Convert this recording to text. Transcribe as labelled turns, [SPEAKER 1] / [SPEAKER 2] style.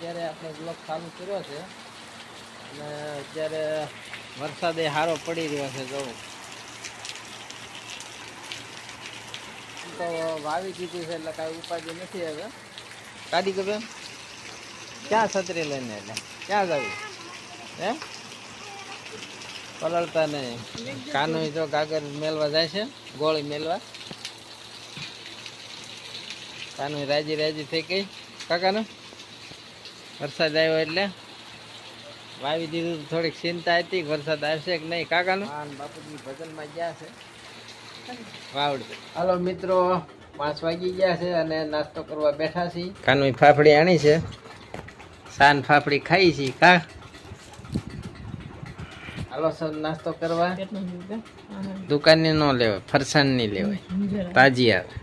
[SPEAKER 1] અત્યારે આપણે બ્લોક ચાલુ કર્યો છે અને અત્યારે વરસાદ એ સારો પડી રહ્યો છે. જો તો વાવી દીધું છે એટલે કાંઈ ઉપાધિ નથી હવે. કાઢી કે બેન ક્યાં છત્રી લઈને એટલે ક્યાં જવું હે પલળતા નહીં. કાનું જો કાગળ મેલવા જાય છે, ગોળી મેલવા. કાનું રાજી રાજી થઈ ગઈ કાકાને વરસાદ આવ્યો એટલે વાવી દીધું. થોડીક ચિંતા હતી વરસાદ આવશે કે નહીં. કાકાનું બાપુજી ભજનમાં ગયા છે વાવડ. હાલો મિત્રો, 5 વાગી ગયા છે અને નાસ્તો કરવા બેઠા છીએ. કાનું ફાફડી આણી છે, સાન ફાફડી ખાઈ છીએ. કા હાલો સર નાસ્તો કરવા. દુકાનની ન લેવાય, ફરસાણની લેવાય, તાજી આવે.